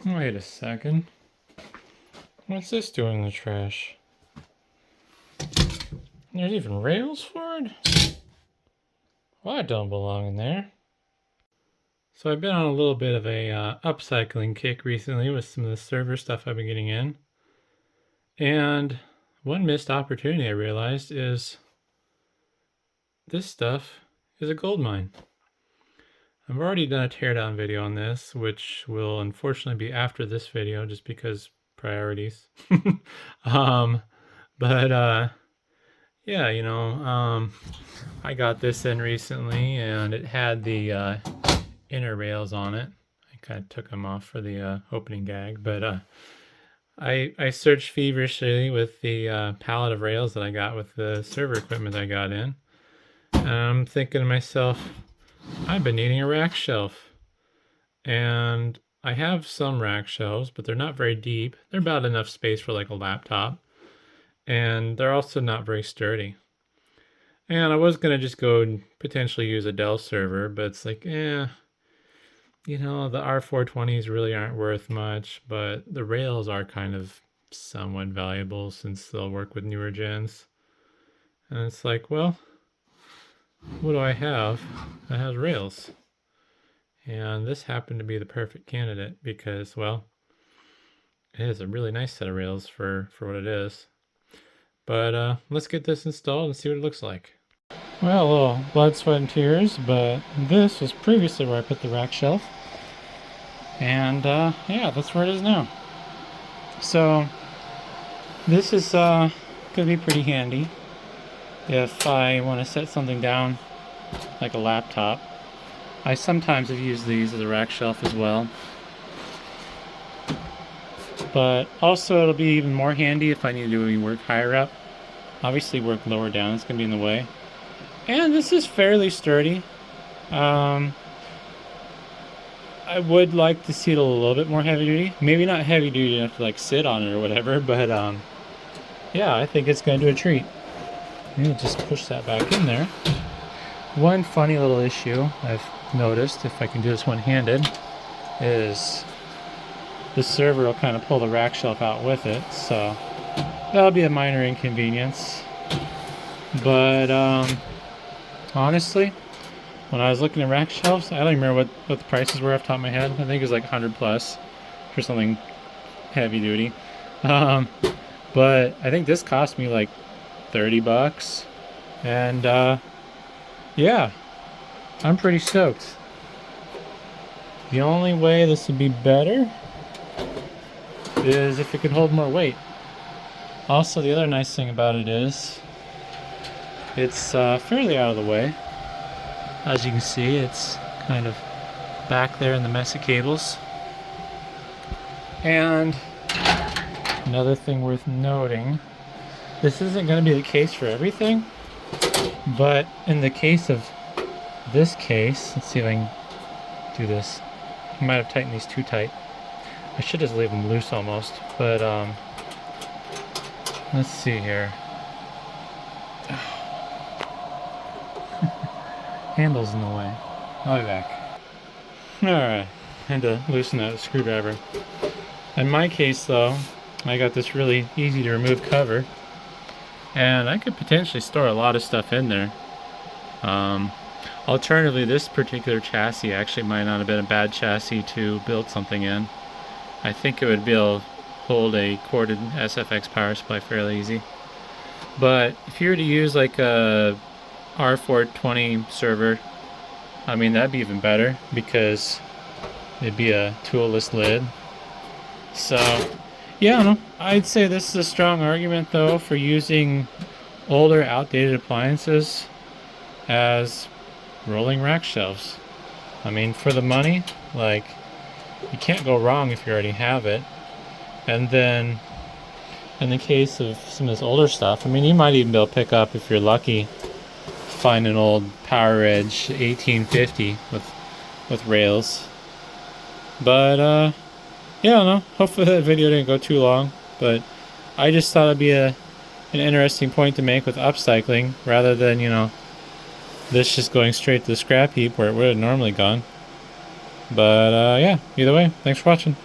Wait a second. What's this doing in the trash? There's even rails for it? Well, that don't belong in there. So I've been on a little bit of a upcycling kick recently with some of the server stuff I've been getting in. And one missed opportunity I realized is this stuff is a gold mine. I've already done a teardown video on this, which will unfortunately be after this video just because priorities. But yeah, I got this in recently and it had the inner rails on it. I kind of took them off for the opening gag, but I searched feverishly with the pallet of rails that I got with the server equipment I got in. And I'm thinking to myself, I've been needing a rack shelf. And I have some rack shelves, but they're not very deep. They're about enough space for like a laptop. And they're also not very sturdy. And I was going to just go and potentially use a Dell server, but it's like, the R420s really aren't worth much, but the rails are kind of somewhat valuable since they'll work with newer gens. And it's like, well, what do I have that has rails? And this happened to be the perfect candidate because, well, it is a really nice set of rails for what it is. But let's get this installed and see what it looks like. Well, a little blood, sweat, and tears, but this was previously where I put the rack shelf. And yeah, that's where it is now. So this is going to be pretty handy if I want to set something down like a laptop. I sometimes have used these as a rack shelf as well. But also it'll be even more handy if I need to do any work higher up. Obviously work lower down, it's going to be in the way. And this is fairly sturdy. I would like to see it a little bit more heavy duty. Maybe not heavy duty enough to like sit on it or whatever, but yeah, I think it's going to do a treat. Maybe just push that back in there. One funny little issue I've noticed, if I can do this one-handed, is the server will kind of pull the rack shelf out with it, so that'll be a minor inconvenience. But honestly, when I was looking at rack shelves, I don't remember what the prices were off the top of my head. I think it was like 100 plus for something heavy duty. But I think this cost me like 30 bucks. And yeah, I'm pretty stoked. The only way this would be better is if it could hold more weight. Also, the other nice thing about it is it's fairly out of the way. As you can see, it's kind of back there in the mess of cables. And another thing worth noting, this isn't going to be the case for everything, but in the case of this case, let's see if I can do this. I might have tightened these too tight. I should just leave them loose almost, but let's see here. Handle's in the way. I'll be back. Alright, had to loosen that screwdriver. In my case though, I got this really easy to remove cover, and I could potentially store a lot of stuff in there. Alternatively, this particular chassis actually might not have been a bad chassis to build something in. I think it would be able to hold a corded SFX power supply fairly easy. But if you were to use like a R420 server, I mean, that'd be even better because it'd be a toolless lid. So yeah, I don't know. I'd say this is a strong argument though for using older, outdated appliances as rolling rack shelves. I mean, for the money, like, you can't go wrong if you already have it. And then in the case of some of this older stuff, I mean, you might even be able to pick up, if you're lucky, find an old Power Edge 1850 with rails. But yeah, I don't know. Hopefully that video didn't go too long, but I just thought it'd be an interesting point to make with upcycling rather than, this just going straight to the scrap heap where it would have normally gone. But yeah, either way, thanks for watching.